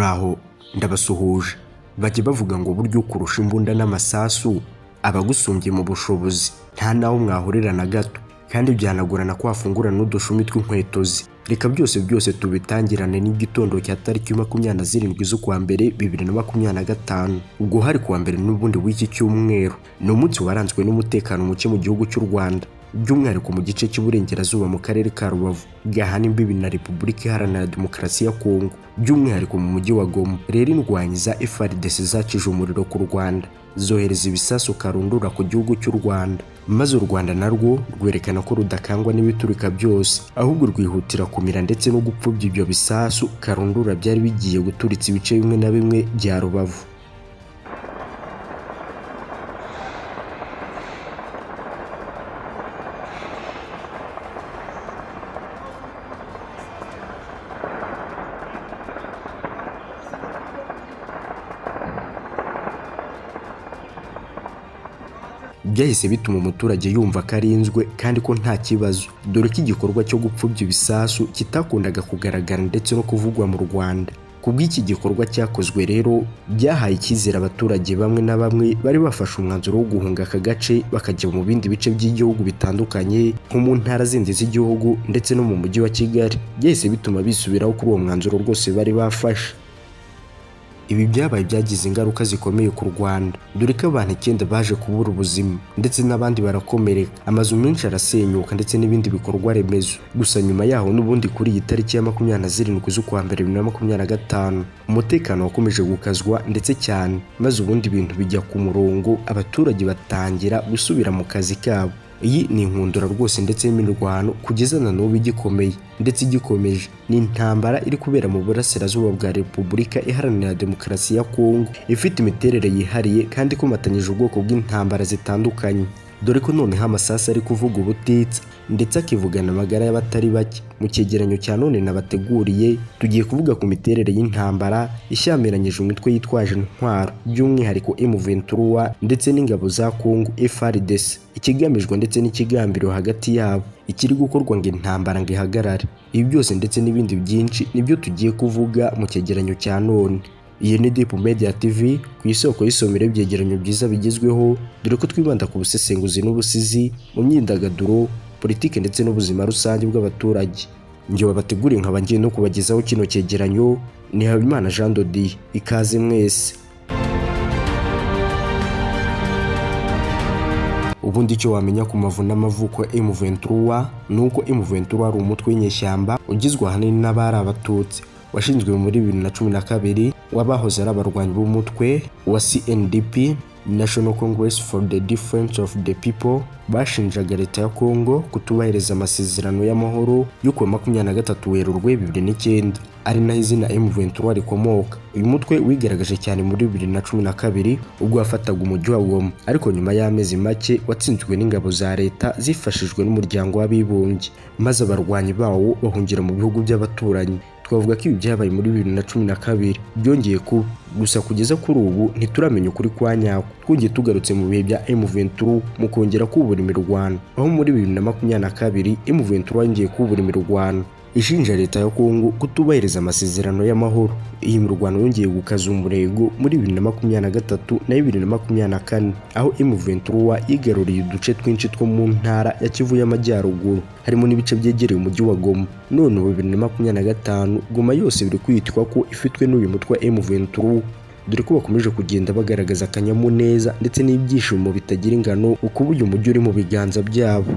muraho ndabasuhuje. Bajye bavuga ngo buryo kurusha imbunda n'amasasu abagusumbye mu bushobozi nta naho mwahurira na gato, kandi byanagorana ko wafungura n'udushumi tw'inkweto ze. Reka byose tubitangirane n'igitondo cya tariki 27 z'ukwa mbere 2025, ubwo hari kuwa mbere n'ubundi w'iki cyumweru. Ni umunsi waranzwe n'umutekano muke mu gihugu cy'u Rwanda, by'umwihariko mu gice cy'uburengerazuba mu karere ka Rubavu gahana imbibi na Repubulika Iharanira Demokarasi ya Kongo, by'umwihariko mu mujyi wa Goma. Rero indwanyi za FARDC zacije umuriro ku Rwanda, zohereza ibisasu karundura ku gihugu cy'u Rwanda, maze u Rwanda narwo rwerekana ko rudakangwa n'ibiturika byose, ahubwo rwihutira kumira ndetse no gupfubya ibyo bisasu karundura byari bigiye guturitsa ibice bimwe na bimwe bya Rubavu. Byahise bituma umuturage yumva ko arinzwe kandi ko nta kibazo, dore ko igikorwa cyo gupfubya ibisasu kitakundaga kugaragara ndetse no kuvugwa mu Rwanda. Kubw'iki gikorwa cyakozwe rero byahaye icyizere abaturage bamwe na bamwe bari bafashe umwanzuro wo guhunga aka gace bakajya mu bindi bice by'igihugu bitandukanye, nko mu ntara zindi z'igihugu ndetse no mu mujyi wa Kigali. Byahise bituma bisubiraho kuri uwo mwanzuro rwose bari bafashe. Ibi byabaye byagize ingaruka zikomeye ku Rwanda, dore ko abantu 9 baje kubura ubuzima ndetse n'abandi barakomereka, amazu menshi arasenyuka ndetse n'ibindi bikorwa remezo. Gusa nyuma yaho n'ubundi kuri iyi tariki ya 27 z'ukwa mbere 2025 umutekano wakomeje gukazwa ndetse cyane, maze ubundi ibintu bijya ku murongo, abaturage batangira gusubira mu kazi kabo. Iyi ni inkundura rwose ndetse n'imirwano kugeza na n'ubu igikomeye ndetse igikomeje. Ni intambara iri kubera mu burasirazuba bwa Repubulika Iharanira Demokarasi ya Kongo, ifite imiterere yihariye kandi ikomatanyije ubwoko bw'intambara zitandukanye, dore ko noneho amasasu ari kuvuga ubutitsa ndetse akivugana amagara y'abatari bake. Mu cyegeranyo cya none nabateguriye tugiye kuvuga ku miterere y'intambara ishyamiranyije imitwe yitwaje intwaro, by'umwihariko M23 ndetse n'ingabo za Kongo FARDC, ikigamijwe ndetse n'ikigambiro hagati yabo, ikiri gukorwa ngo intambara ngo ihagarare. Ibi byose ndetse n'ibindi byinshi nibyo tugiye kuvuga mu cyegeranyo cya none. Iyi ni Deep Media TV, ku isoko y'isomero y'ibyegeranyo byiza bigezweho, dore ko twibanda ku busesenguzi n'ubusizi mu myidagaduro, politike ndetse n'ubuzima rusange bw'abaturage. Njye wabateguriye nkaba ngiye no kubagezaho kino cyegeranyo, ni Habimana Jean de Dieu. Ikaze mwese. Ubundi icyo wamenya ku mavu n'amavuko M23 nuko M23 ari umutwe w'inyeshyamba ugizwe ahanini n'abari abatutsi, washinzwe muri 2012 wabahoze ari abarwanyi b'umutwe wa CNDP, National Congress for the Defense of the People. Bashinjaga leta ya Kongo kutubahiriza amasezerano y'amahoro yo ku 23 Werurwe 2009, ari naho izina M23 rikomoka. Uyu mutwe wigaragaje cyane muri 2012 ubwo wafataga umujyi wa Goma, ariko nyuma y'amezi make watsinzwe n'ingabo za leta zifashijwe n'umuryango w'abibumbye, maze abarwanyi bawo bahungira mu bihugu by'abaturanyi. Twavuga ko ibi byabaye muri 2012 byongeye kuba, gusa kugeza kuri ubu ntituramenya ukuri kwa nyako. Twongeye tugarutse mu bihe bya M23 mu kongera kubura imirwano, aho muri 2022 M23 yongeye kubura imirwano ishinja leta ya Kongo kutubahiriza amasezerano y'amahoro. Iyi mirwano yongeye gukaza umurego muri 2023 na 2024, aho M23 yigaruriye uduce twinshi two mu ntara ya Kivu y'Amajyaruguru, harimo n'ibice byegereye umujyi wa Goma. None 2025 Goma yose biri kwitwa ko ifitwe n'uyu mutwe wa M23, dore ko bakomeje kugenda bagaragaza akanyamuneza ndetse n'ibyishimo bitagira ingano uko uyu mujyi uri mu biganza byabo.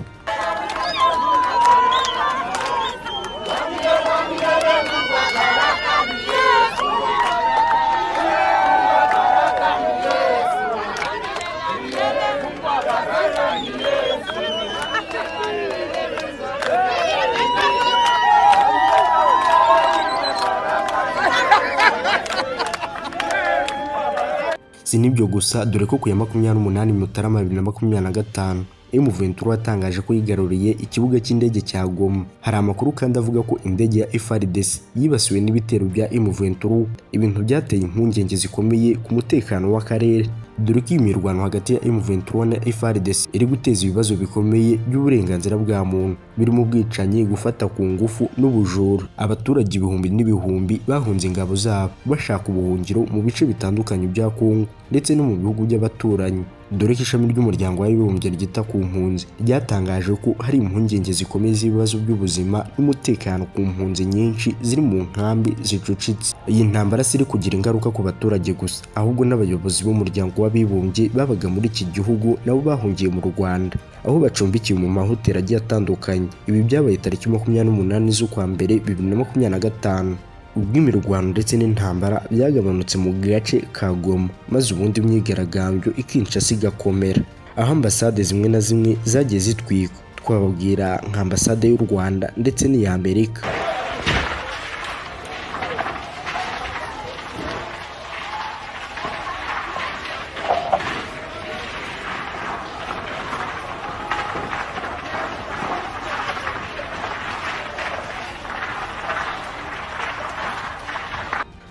Si nibyo gusa, dore ko ku ya 28 Mutarama 2025 M23 yatangaje ko yigaruriye ikibuga cy'indege cya Goma. Hari amakuru kandi avuga ko indege ya FARDC yibasiwe n'ibitero bya M23, ibintu byateye impungenge zikomeye ku mutekano w'akarere. dore ko imirwano hagati ya M23 na FARDC iri guteza ibibazo bikomeye by'uburenganzira bwa muntu birimo ubwicanyi, gufata ku ngufu n'ubujura. Abaturage ibihumbi n'ibihumbi bahunze ingabo zabo bashaka ubuhungiro mu bice bitandukanye bya Kongo ndetse no mu bihugu by'abaturanyi, dore ko ishami ry'umuryango w'abibumbye ryita ku mpunzi ryatangaje ko hari impungenge zikomeye z'ibibazo by'ubuzima n'umutekano ku mpunzi nyinshi ziri mu nkambi zicucitse. Iyi ntambara si iri kugira ingaruka ku baturage gusa, ahubwo n'abayobozi b'umuryango w'abibumbye babaga muri iki gihugu nabo bahungiye mu Rwanda, aho bacumbikiye mu mahoteli agiye atandukanye. Ibi byabaye tariki 28 z'ukwa mbere 2025 ubwo imirwano ndetse n'intambara byagabanutse mu gace ka Goma, maze ubundi imyigaragambyo Kinshasa igakomera, aho ambasade zimwe na zimwe zagiye zitwikwa. Twababwira nka ambasade y'u Rwanda ndetse n'iya Amerika.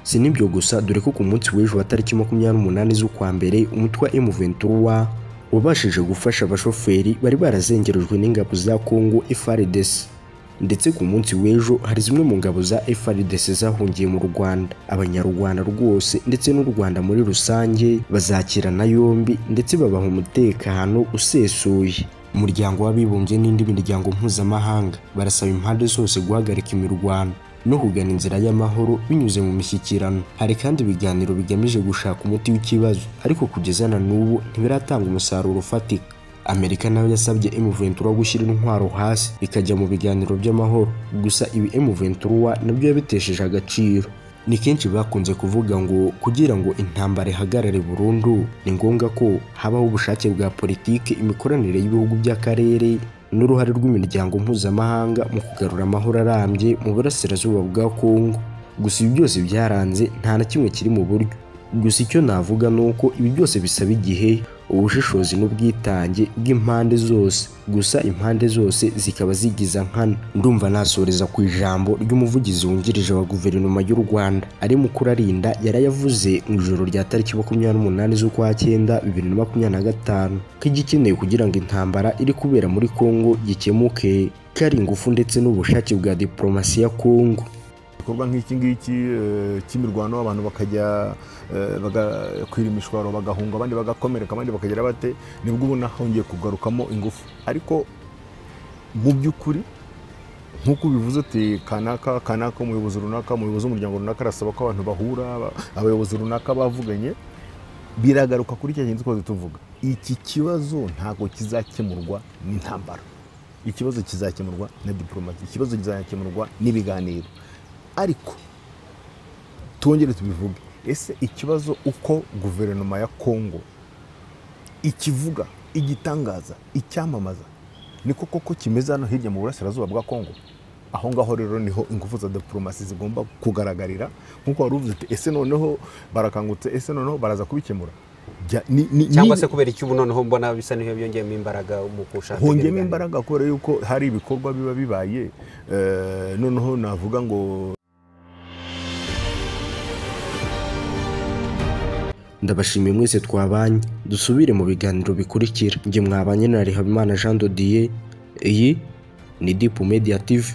Si nibyo gusa, dore ko ku munsi w'ejo wa tariki 28 z'ukwa mbere umutwe wa M23 wabashije gufasha abashoferi bari barazengerejwe n'ingabo za Kongo FARDC, ndetse ku munsi w'ejo hari zimwe mu ngabo za FARDC zahungiye mu Rwanda. Abanyarwanda rwose ndetse n'u Rwanda muri rusange bazakirana yombi ndetse babaha umutekano usesuye. Umuryango w'abibumbye n'indi miryango mpuzamahanga barasaba impande zose guhagarika imirwano no kugana inzira y'amahoro binyuze mu mishyikirano. Hari kandi ibiganiro bigamije gushaka umuti w'ikibazo, ariko kugeza na n'ubu ntibiratanga umusaruro ufatika. Amerika nayo yasabye M23 gushyira intwaro hasi ikajya mu biganiro by'amahoro, gusa ibi M23 nabyo yabitesheje agaciro. Ni kenshi bakunze kuvuga ngo kugira ngo intambara ihagarare burundu ni ngombwa ko habaho ubushake bwa politiki, imikoranire y'ibihugu by'akarere n'uruhare rw'imiryango mpuzamahanga mu kugarura amahoro arambye mu burasirazuba bwa Kongo. Gusa ibi byose byaranze, nta na kimwe kiri mu buryo. Gusa icyo navuga nuko ibi byose bisaba igihe, ubushishozi n'ubwitange bw'impande zose. Gusa impande zose zikaba zigiza nkana. Ndumva nasoreza ku ijambo ry'umuvugizi wungirije wa guverinoma y'u Rwanda ari Mukurarinda yarayavuze mu ijoro rya tariki 28 z'ukwa 9 2025 ko igikeneye kugira ngo intambara iri kubera muri Kongo gikemuke kari ingufu ndetse n'ubushake bwa diplomasi ya Kongo. Igikorwa nk'iki ngiki cy'imirwano abantu bakajya bagakwira imishwaro bagahunga, abandi bagakomereka, abandi bakagera bate, nibwo ubona hongeye kugarukamo ingufu. Ariko mu by'ukuri nk'uko bivuze ati kanaka umuyobozi runaka, umuyobozi w'umuryango runaka arasaba ko abantu bahura, abayobozi runaka bavuganye, biragaruka kuri cya kintu twose tuvuga. Iki kibazo ntago kizakemurwa n'intambara, ikibazo kizakemurwa na diplomasi, ikibazo kizakemurwa n'ibiganiro. Ariko tongere tubivuge, ese ikibazo uko guverinoma ya Kongo ikivuga, igitangaza, icyamamaza niko koko kimeze hano hirya mu burasirazuba bwa Kongo? Aho ngaho rero niho ingufu za diplomasi zigomba kugaragarira. Nkuko waruvuze ati ese noneho barakangutse, ese noneho baraza kubikemura cyangwa se kubera iki ubu noneho mbona bisa niho byongeyemo imbaraga mu kushaka hongeyemo imbaraga kubera yuko hari ibikorwa biba bibaye. Noneho navuga ngo ndabashimiye mwese twabanye, dusubire mu biganiro bikurikira. Nge mwabanye na Habimana Jean de Dieu, iyi ni Deep Media TV.